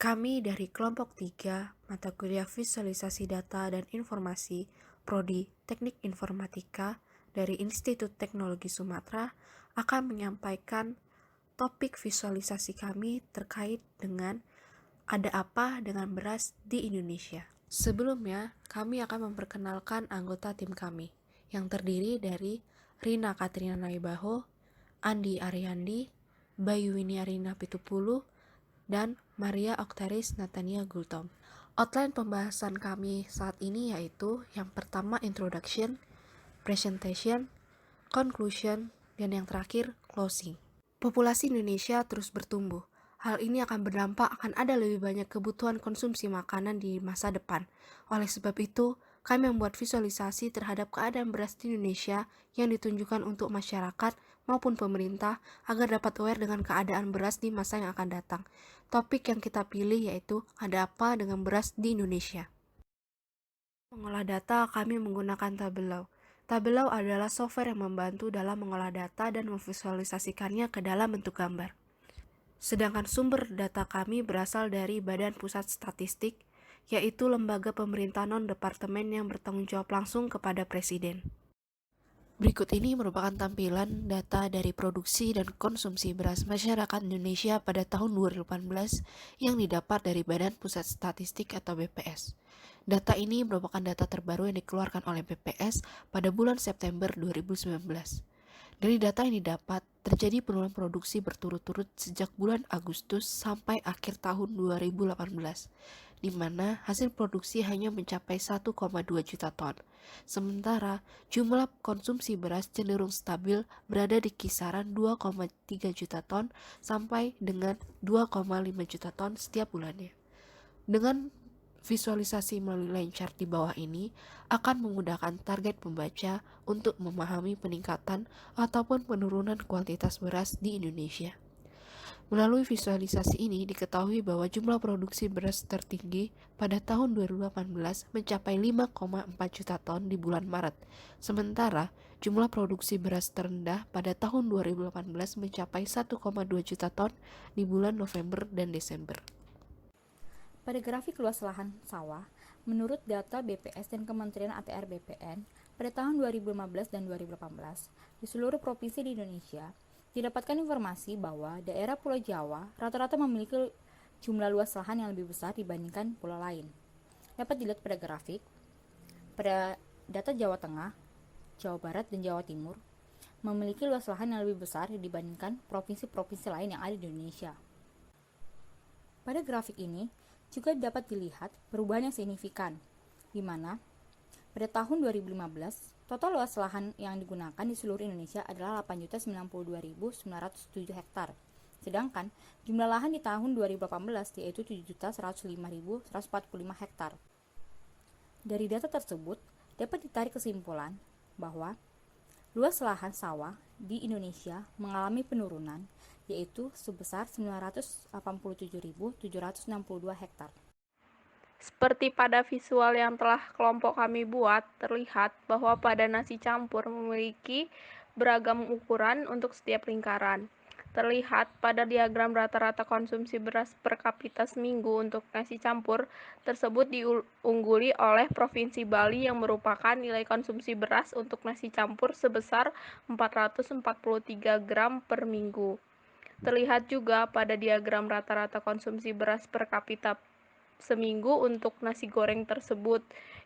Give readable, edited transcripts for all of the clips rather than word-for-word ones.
Kami dari kelompok 3 mata kuliah visualisasi data dan informasi Prodi Teknik Informatika dari Institut Teknologi Sumatera akan menyampaikan topik visualisasi kami terkait dengan ada apa dengan beras di Indonesia. Sebelumnya, kami akan memperkenalkan anggota tim kami yang terdiri dari Rina Katrina Naibaho, Andi Ariandi, Bayuwini Arina Pitupulu, dan Maria Oktaris Natania Gultom. Outline pembahasan kami saat ini yaitu yang pertama introduction, presentation, conclusion, dan yang terakhir closing. Populasi Indonesia terus bertumbuh. Hal ini akan berdampak akan ada lebih banyak kebutuhan konsumsi makanan di masa depan. Oleh sebab itu, kami membuat visualisasi terhadap keadaan beras di Indonesia yang ditunjukkan untuk masyarakat maupun pemerintah agar dapat aware dengan keadaan beras di masa yang akan datang. Topik yang kita pilih yaitu ada apa dengan beras di Indonesia. Mengolah data, kami menggunakan Tableau. Tableau adalah software yang membantu dalam mengolah data dan memvisualisasikannya ke dalam bentuk gambar. Sedangkan sumber data kami berasal dari Badan Pusat Statistik, yaitu lembaga pemerintah non-departemen yang bertanggung jawab langsung kepada Presiden. Berikut ini merupakan tampilan data dari produksi dan konsumsi beras masyarakat Indonesia pada tahun 2018 yang didapat dari Badan Pusat Statistik atau BPS. Data ini merupakan data terbaru yang dikeluarkan oleh BPS pada bulan September 2019. Dari data yang didapat, terjadi penurunan produksi berturut-turut sejak bulan Agustus sampai akhir tahun 2018, di mana hasil produksi hanya mencapai 1,2 juta ton. Sementara, jumlah konsumsi beras cenderung stabil berada di kisaran 2,3 juta ton sampai dengan 2,5 juta ton setiap bulannya. Dengan visualisasi melalui line chart di bawah ini akan memudahkan target pembaca untuk memahami peningkatan ataupun penurunan kuantitas beras di Indonesia. Melalui visualisasi ini diketahui bahwa jumlah produksi beras tertinggi pada tahun 2018 mencapai 5,4 juta ton di bulan Maret, sementara jumlah produksi beras terendah pada tahun 2018 mencapai 1,2 juta ton di bulan November dan Desember. Pada grafik luas lahan sawah, menurut data BPS dan Kementerian ATR BPN, pada tahun 2015 dan 2018, di seluruh provinsi di Indonesia, didapatkan informasi bahwa daerah Pulau Jawa rata-rata memiliki jumlah luas lahan yang lebih besar dibandingkan pulau lain. Dapat dilihat pada grafik, pada data Jawa Tengah, Jawa Barat, dan Jawa Timur, memiliki luas lahan yang lebih besar dibandingkan provinsi-provinsi lain yang ada di Indonesia. Pada grafik ini, juga dapat dilihat perubahan yang signifikan, di mana pada tahun 2015, total luas lahan yang digunakan di seluruh Indonesia adalah 8.092.907 hektar. Sedangkan jumlah lahan di tahun 2018 yaitu 7.105.145 hektar. Dari data tersebut, dapat ditarik kesimpulan bahwa luas lahan sawah di Indonesia mengalami penurunan yaitu sebesar 987.762 hektar. Seperti pada visual yang telah kelompok kami buat, terlihat bahwa pada nasi campur memiliki beragam ukuran untuk setiap lingkaran. Terlihat pada diagram rata-rata konsumsi beras per kapita seminggu untuk nasi campur tersebut diungguli oleh Provinsi Bali yang merupakan nilai konsumsi beras untuk nasi campur sebesar 443 gram per minggu. Terlihat juga pada diagram rata-rata konsumsi beras per kapita seminggu untuk nasi goreng tersebut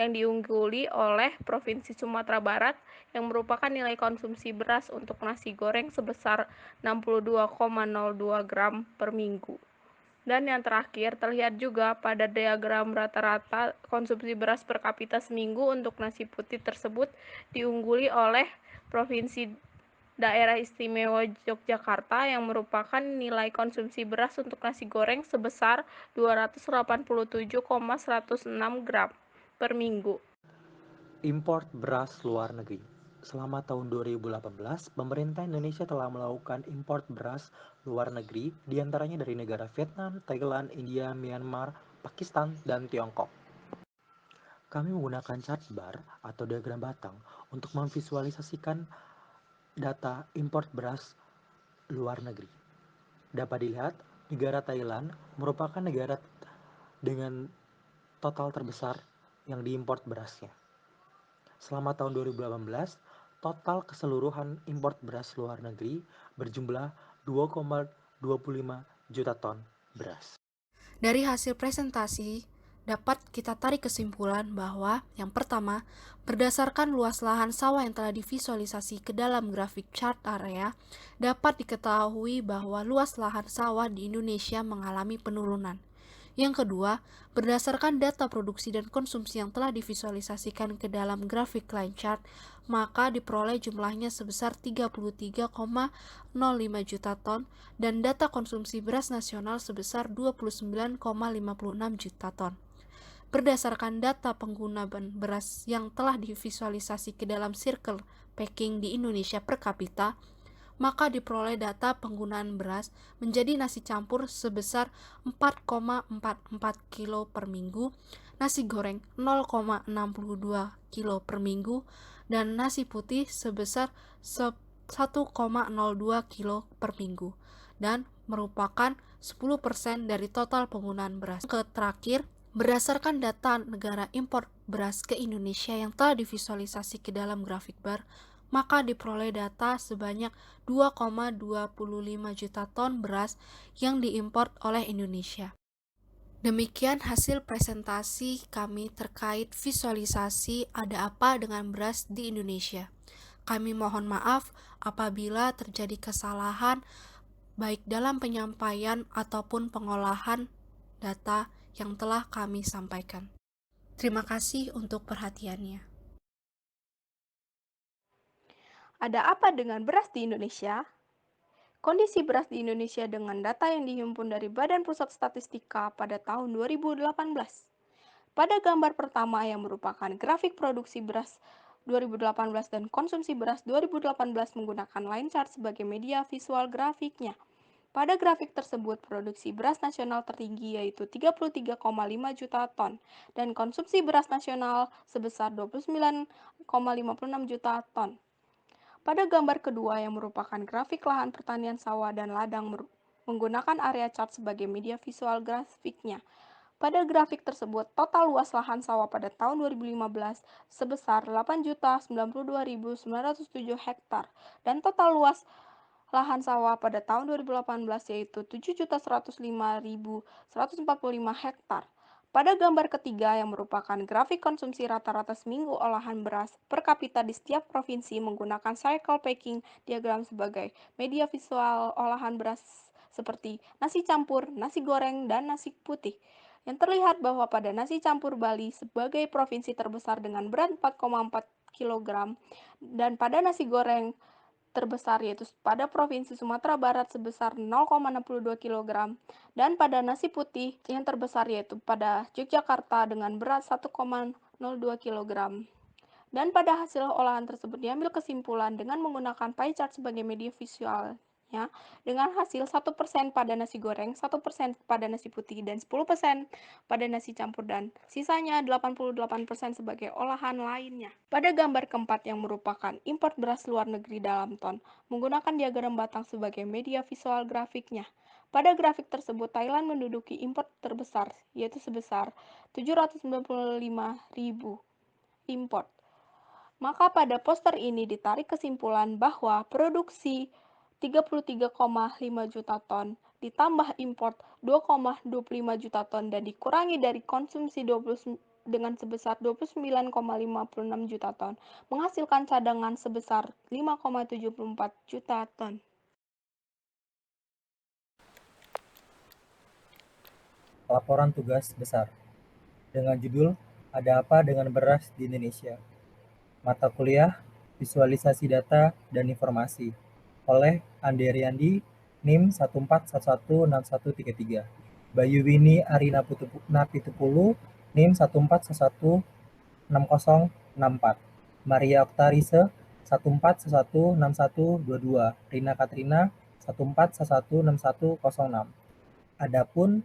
yang diungguli oleh Provinsi Sumatera Barat yang merupakan nilai konsumsi beras untuk nasi goreng sebesar 62,02 gram per minggu. Dan yang terakhir terlihat juga pada diagram rata-rata konsumsi beras per kapita seminggu untuk nasi putih tersebut diungguli oleh Provinsi Daerah Istimewa Yogyakarta yang merupakan nilai konsumsi beras untuk nasi goreng sebesar 287,106 gram per minggu. Import beras luar negeri. Selama tahun 2018, pemerintah Indonesia telah melakukan import beras luar negeri, diantaranya dari negara Vietnam, Thailand, India, Myanmar, Pakistan, dan Tiongkok. Kami menggunakan chart bar atau diagram batang untuk memvisualisasikan data import beras luar negeri. Dapat dilihat Negara Thailand merupakan negara dengan total terbesar yang diimpor berasnya. Selama tahun 2018, total keseluruhan impor beras luar negeri berjumlah 2,25 juta ton beras. Dari hasil presentasi, dapat kita tarik kesimpulan bahwa yang pertama, berdasarkan luas lahan sawah yang telah divisualisasi ke dalam grafik chart area, dapat diketahui bahwa luas lahan sawah di Indonesia mengalami penurunan. Yang kedua, berdasarkan data produksi dan konsumsi yang telah divisualisasikan ke dalam grafik line chart, maka diperoleh jumlahnya sebesar 33,05 juta ton dan data konsumsi beras nasional sebesar 29,56 juta ton. Berdasarkan data pengguna beras yang telah divisualisasi ke dalam circle packing di Indonesia per kapita, maka diperoleh data penggunaan beras menjadi nasi campur sebesar 4,44 kilo per minggu, nasi goreng 0,62 kilo per minggu, dan nasi putih sebesar 1,02 kilo per minggu, dan merupakan 10% dari total penggunaan beras. Terakhir, berdasarkan data negara impor beras ke Indonesia yang telah divisualisasi ke dalam grafik bar, maka diperoleh data sebanyak 2,25 juta ton beras yang diimpor oleh Indonesia. Demikian hasil presentasi kami terkait visualisasi ada apa dengan beras di Indonesia. Kami mohon maaf apabila terjadi kesalahan baik dalam penyampaian ataupun pengolahan data yang telah kami sampaikan. Terima kasih untuk perhatiannya. Ada apa dengan beras di Indonesia? Kondisi beras di Indonesia dengan data yang dihimpun dari Badan Pusat Statistika pada tahun 2018. Pada gambar pertama yang merupakan grafik produksi beras 2018 dan konsumsi beras 2018 menggunakan line chart sebagai media visual grafiknya. Pada grafik tersebut, produksi beras nasional tertinggi yaitu 33,5 juta ton dan konsumsi beras nasional sebesar 29,56 juta ton. Pada gambar kedua yang merupakan grafik lahan pertanian sawah dan ladang menggunakan area chart sebagai media visual grafiknya. Pada grafik tersebut, total luas lahan sawah pada tahun 2015 sebesar 8.092.907 hektar dan total luas lahan sawah pada tahun 2018 yaitu 7.105.145 hektar. Pada gambar ketiga yang merupakan grafik konsumsi rata-rata seminggu olahan beras per kapita di setiap provinsi menggunakan cycle packing diagram sebagai media visual olahan beras seperti nasi campur, nasi goreng, dan nasi putih. Yang terlihat bahwa pada nasi campur Bali sebagai provinsi terbesar dengan berat 4,4 kg dan pada nasi goreng terbesar yaitu pada Provinsi Sumatera Barat sebesar 0,62 kg dan pada nasi putih yang terbesar yaitu pada Yogyakarta dengan berat 1,02 kg. Dan pada hasil olahan tersebut diambil kesimpulan dengan menggunakan pie chart sebagai media visualnya dengan hasil 1% pada nasi goreng, 1% pada nasi putih, dan 10% pada nasi campur dan sisanya 88% sebagai olahan lainnya. Pada gambar keempat yang merupakan impor beras luar negeri dalam ton, menggunakan diagram batang sebagai media visual grafiknya. Pada grafik tersebut, Thailand menduduki impor terbesar, yaitu sebesar 795.000 impor. Maka pada poster ini ditarik kesimpulan bahwa produksi 33,5 juta ton ditambah impor 2,25 juta ton dan dikurangi dari konsumsi 20 dengan sebesar 29,56 juta ton menghasilkan cadangan sebesar 5,74 juta ton. Laporan tugas besar dengan judul Ada Apa Dengan Beras di Indonesia? Mata kuliah Visualisasi Data dan Informasi oleh Ande Riyandi, NIM 14116133. Bayu Wini Arina Napitupulu, NIM 14116064. Maria Oktarise 14116122. Rina Katrina 14116106. Adapun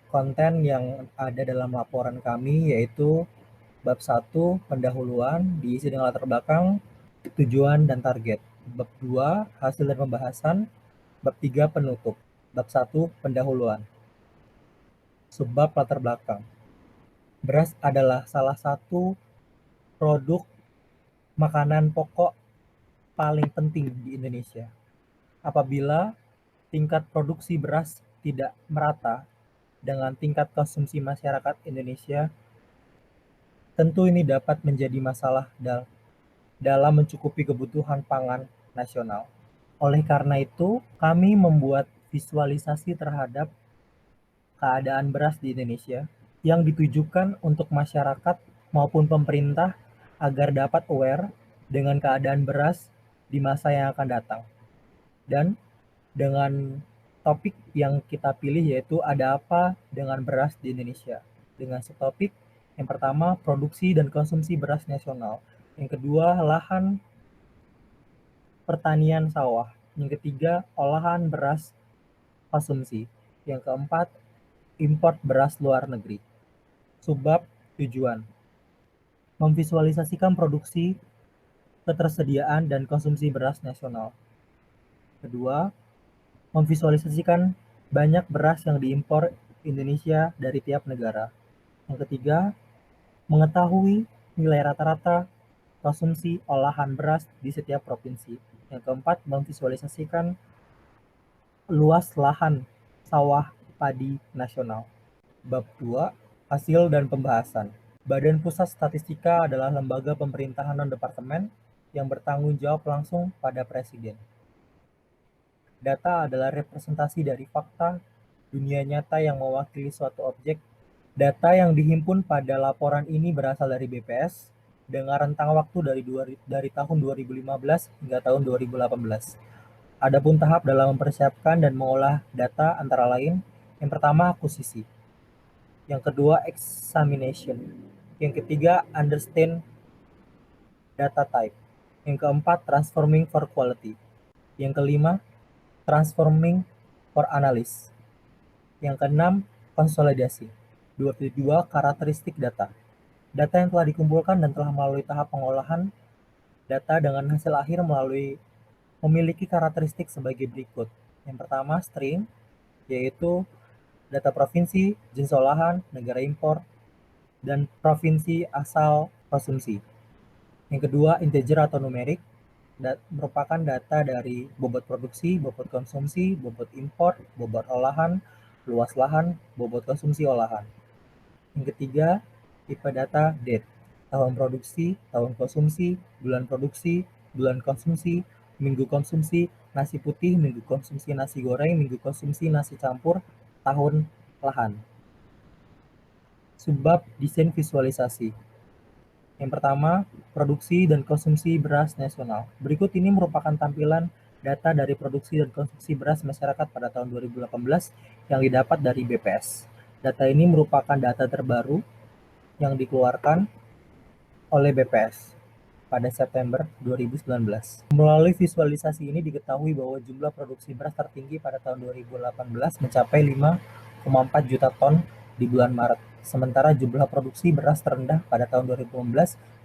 konten yang ada dalam laporan kami yaitu bab 1 pendahuluan diisi dengan latar belakang, tujuan dan target. Bab 2 hasil dan pembahasan. Bab 3 penutup. Bab 1. Pendahuluan. Subbab latar belakang. Beras adalah salah satu produk makanan pokok paling penting di Indonesia. Apabila tingkat produksi beras tidak merata dengan tingkat konsumsi masyarakat Indonesia, tentu ini dapat menjadi masalah dalam mencukupi kebutuhan pangan nasional. Oleh karena itu, kami membuat visualisasi terhadap keadaan beras di Indonesia yang ditujukan untuk masyarakat maupun pemerintah agar dapat aware dengan keadaan beras di masa yang akan datang. Dan dengan topik yang kita pilih yaitu ada apa dengan beras di Indonesia. Dengan subtopik yang pertama produksi dan konsumsi beras nasional. Yang kedua lahan pertanian sawah. Yang ketiga olahan beras konsumsi. Yang keempat import beras luar negeri. Subbab tujuan. Memvisualisasikan produksi, ketersediaan, dan konsumsi beras nasional. Kedua, memvisualisasikan banyak beras yang diimpor Indonesia dari tiap negara. Yang ketiga, mengetahui nilai rata-rata konsumsi olahan beras di setiap provinsi. Yang keempat, memvisualisasikan luas lahan sawah padi nasional. Bab 2. Hasil dan pembahasan. Badan Pusat Statistika adalah lembaga pemerintahan non-departemen yang bertanggung jawab langsung pada Presiden. Data adalah representasi dari fakta dunia nyata yang mewakili suatu objek. Data yang dihimpun pada laporan ini berasal dari BPS dengan rentang waktu dari tahun 2015 hingga tahun 2018. Adapun tahap dalam mempersiapkan dan mengolah data antara lain, yang pertama akuisisi, yang kedua examination, yang ketiga understand data type, yang keempat transforming for quality, yang kelima transforming for analysis, yang keenam konsolidasi. 22 karakteristik data. Data yang telah dikumpulkan dan telah melalui tahap pengolahan data dengan hasil akhir memiliki karakteristik sebagai berikut. Yang pertama string, yaitu data provinsi, jenis olahan, negara impor, dan provinsi asal konsumsi. Yang kedua integer atau numerik, merupakan data dari bobot produksi, bobot konsumsi, bobot impor, bobot olahan, luas lahan, bobot konsumsi olahan. Yang ketiga, tipe data date, tahun produksi, tahun konsumsi, bulan produksi, bulan konsumsi, minggu konsumsi, nasi putih, minggu konsumsi nasi goreng, minggu konsumsi nasi campur, tahun lahan. Subbab desain visualisasi. Yang pertama, produksi dan konsumsi beras nasional. Berikut ini merupakan tampilan data dari produksi dan konsumsi beras masyarakat pada tahun 2018 yang didapat dari BPS. Data ini merupakan data terbaru yang dikeluarkan oleh BPS pada September 2019. Melalui visualisasi ini diketahui bahwa jumlah produksi beras tertinggi pada tahun 2018 mencapai 5,4 juta ton di bulan Maret. Sementara jumlah produksi beras terendah pada tahun 2015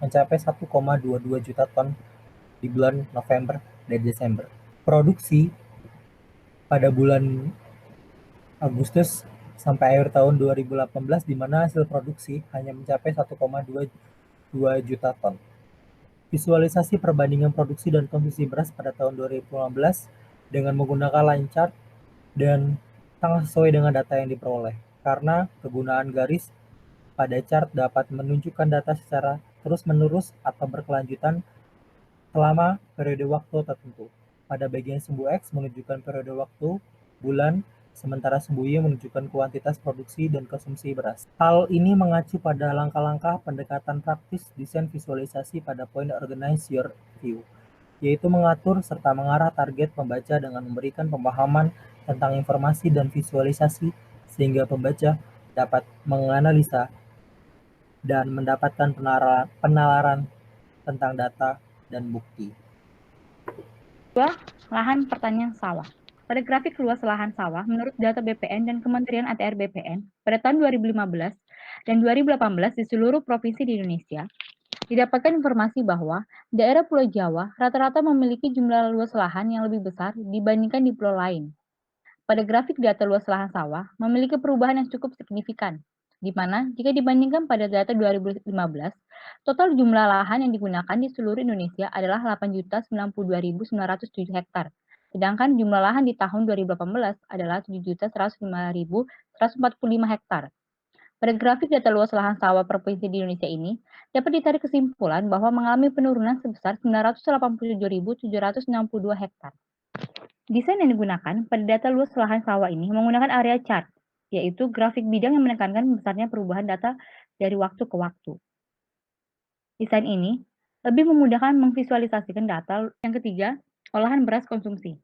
mencapai 1,22 juta ton di bulan November dan Desember. Produksi pada bulan Agustus sampai akhir tahun 2018 di mana hasil produksi hanya mencapai 1,22 juta ton. Visualisasi perbandingan produksi dan konsumsi beras pada tahun 2015 dengan menggunakan line chart dan sangat sesuai dengan data yang diperoleh, karena kegunaan garis pada chart dapat menunjukkan data secara terus-menerus atau berkelanjutan selama periode waktu tertentu. Pada bagian sumbu X menunjukkan periode waktu, bulan, sementara sumbu Y menunjukkan kuantitas produksi dan konsumsi beras. Hal ini mengacu pada langkah-langkah pendekatan praktis desain visualisasi pada poin organize your view, yaitu mengatur serta mengarah target pembaca dengan memberikan pemahaman tentang informasi dan visualisasi sehingga pembaca dapat menganalisa dan mendapatkan penalaran tentang data dan bukti. Lahan pertanian sawah. Pada grafik luas lahan sawah, menurut data BPN dan Kementerian ATR BPN, pada tahun 2015 dan 2018 di seluruh provinsi di Indonesia, didapatkan informasi bahwa daerah Pulau Jawa rata-rata memiliki jumlah luas lahan yang lebih besar dibandingkan di pulau lain. pada grafik data luas lahan sawah memiliki perubahan yang cukup signifikan, di mana jika dibandingkan pada data 2015, total jumlah lahan yang digunakan di seluruh Indonesia adalah 8.092.907 hektar. Sedangkan jumlah lahan di tahun 2018 adalah 7.105.145 hektar. Pada grafik data luas lahan sawah provinsi di Indonesia ini, dapat ditarik kesimpulan bahwa mengalami penurunan sebesar 987.762 hektar. Desain yang digunakan pada data luas lahan sawah ini menggunakan area chart, yaitu grafik bidang yang menekankan besarnya perubahan data dari waktu ke waktu. Desain ini lebih memudahkan memvisualisasikan data. Yang ketiga, olahan beras konsumsi.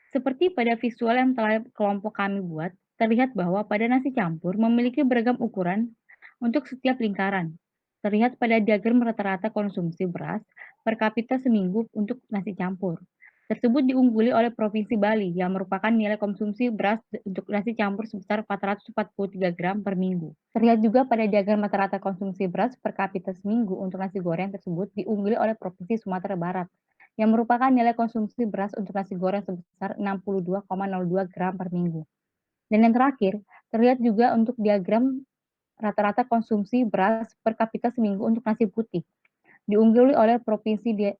Seperti pada visual yang telah kelompok kami buat, terlihat bahwa pada nasi campur memiliki beragam ukuran untuk setiap lingkaran. Terlihat pada diagram rata-rata konsumsi beras per kapita seminggu untuk nasi campur. Tersebut diungguli oleh Provinsi Bali yang merupakan nilai konsumsi beras untuk nasi campur sebesar 443 gram per minggu. Terlihat juga pada diagram rata-rata konsumsi beras per kapita seminggu untuk nasi goreng tersebut diungguli oleh Provinsi Sumatera Barat yang merupakan nilai konsumsi beras untuk nasi goreng sebesar 62,02 gram per minggu. Dan yang terakhir, terlihat juga untuk diagram rata-rata konsumsi beras per kapita seminggu untuk nasi putih, diungguli oleh Provinsi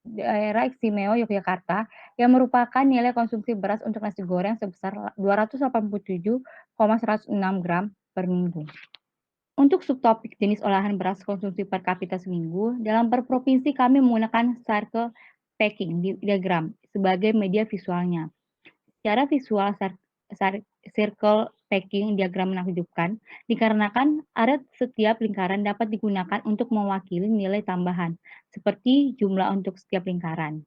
Daerah Istimewa Yogyakarta yang merupakan nilai konsumsi beras untuk nasi goreng sebesar 287,106 gram per minggu. Untuk subtopik jenis olahan beras konsumsi per kapita seminggu, dalam per provinsi kami menggunakan circle packing diagram sebagai media visualnya. Secara visual, circle packing diagram menakjubkan dikarenakan area setiap lingkaran dapat digunakan untuk mewakili nilai tambahan, seperti jumlah untuk setiap lingkaran.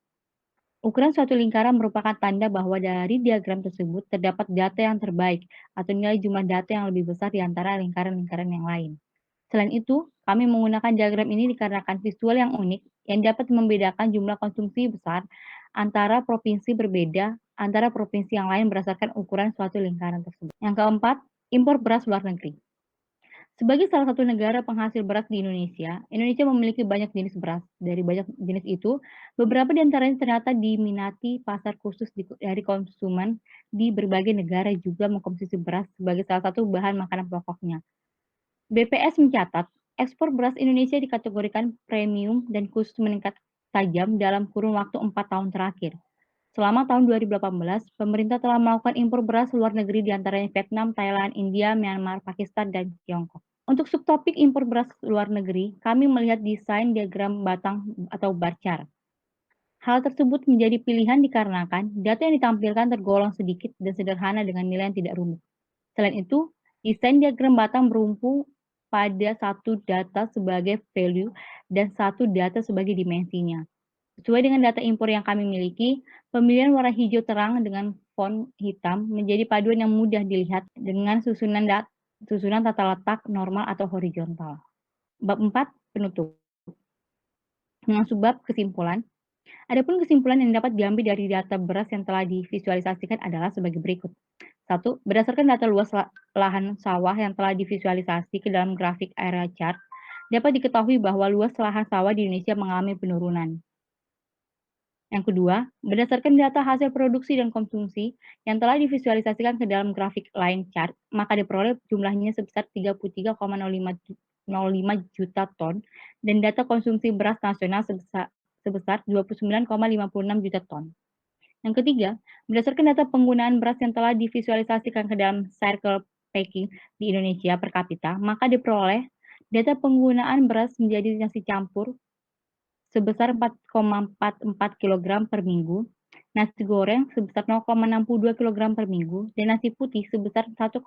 Ukuran suatu lingkaran merupakan tanda bahwa dari diagram tersebut terdapat data yang terbaik atau nilai jumlah data yang lebih besar di antara lingkaran-lingkaran yang lain. Selain itu, kami menggunakan diagram ini dikarenakan visual yang unik yang dapat membedakan jumlah konsumsi besar antara provinsi berbeda antara provinsi yang lain berdasarkan ukuran suatu lingkaran tersebut. Yang keempat, impor beras luar negeri. Sebagai salah satu negara penghasil beras di Indonesia, Indonesia memiliki banyak jenis beras. Dari banyak jenis itu, beberapa di antaranya ternyata diminati pasar khusus dari konsumen di berbagai negara juga mengkonsumsi beras sebagai salah satu bahan makanan pokoknya. BPS mencatat, ekspor beras Indonesia dikategorikan premium dan khusus meningkat tajam dalam kurun waktu 4 tahun terakhir. Selama tahun 2018, pemerintah telah melakukan impor beras luar negeri di antaranya Vietnam, Thailand, India, Myanmar, Pakistan, dan Tiongkok. Untuk subtopik impor beras luar negeri, kami melihat desain diagram batang atau bar chart. Hal tersebut menjadi pilihan dikarenakan data yang ditampilkan tergolong sedikit dan sederhana dengan nilai yang tidak rumit. Selain itu, desain diagram batang berumpu pada satu data sebagai value dan satu data sebagai dimensinya. Sesuai dengan data impor yang kami miliki, pemilihan warna hijau terang dengan font hitam menjadi paduan yang mudah dilihat dengan susunan tata letak normal atau horizontal. Bab 4, penutup. Dengan subbab kesimpulan, adapun kesimpulan yang dapat diambil dari data beras yang telah divisualisasikan adalah sebagai berikut. 1. Berdasarkan data luas lahan sawah yang telah divisualisasi ke dalam grafik area chart, dapat diketahui bahwa luas lahan sawah di Indonesia mengalami penurunan. Yang kedua, berdasarkan data hasil produksi dan konsumsi yang telah divisualisasikan ke dalam grafik line chart, maka diperoleh jumlahnya sebesar 33,05 juta ton dan data konsumsi beras nasional sebesar 29,56 juta ton. Yang ketiga, berdasarkan data penggunaan beras yang telah divisualisasikan ke dalam circle packing di Indonesia per kapita, maka diperoleh data penggunaan beras menjadi nasi campur sebesar 4,44 kg per minggu, nasi goreng sebesar 0,62 kg per minggu, dan nasi putih sebesar 1,02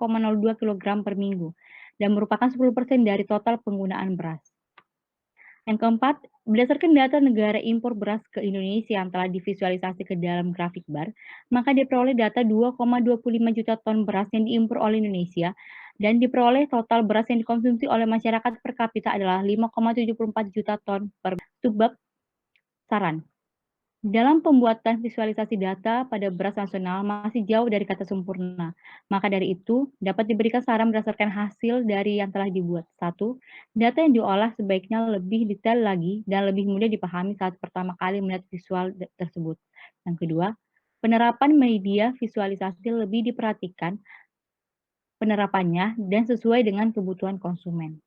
kg per minggu, dan merupakan 10% dari total penggunaan beras. Yang keempat, berdasarkan data negara impor beras ke Indonesia yang telah divisualisasi ke dalam grafik bar, maka diperoleh data 2,25 juta ton beras yang diimpor oleh Indonesia, dan diperoleh total beras yang dikonsumsi oleh masyarakat per kapita adalah 5,74 juta ton per subbab saran. Dalam pembuatan visualisasi data pada beras nasional masih jauh dari kata sempurna. Maka dari itu, dapat diberikan saran berdasarkan hasil dari yang telah dibuat. 1. Data yang diolah sebaiknya lebih detail lagi dan lebih mudah dipahami saat pertama kali melihat visual tersebut. Yang kedua, Penerapan media visualisasi lebih diperhatikan penerapannya dan sesuai dengan kebutuhan konsumen.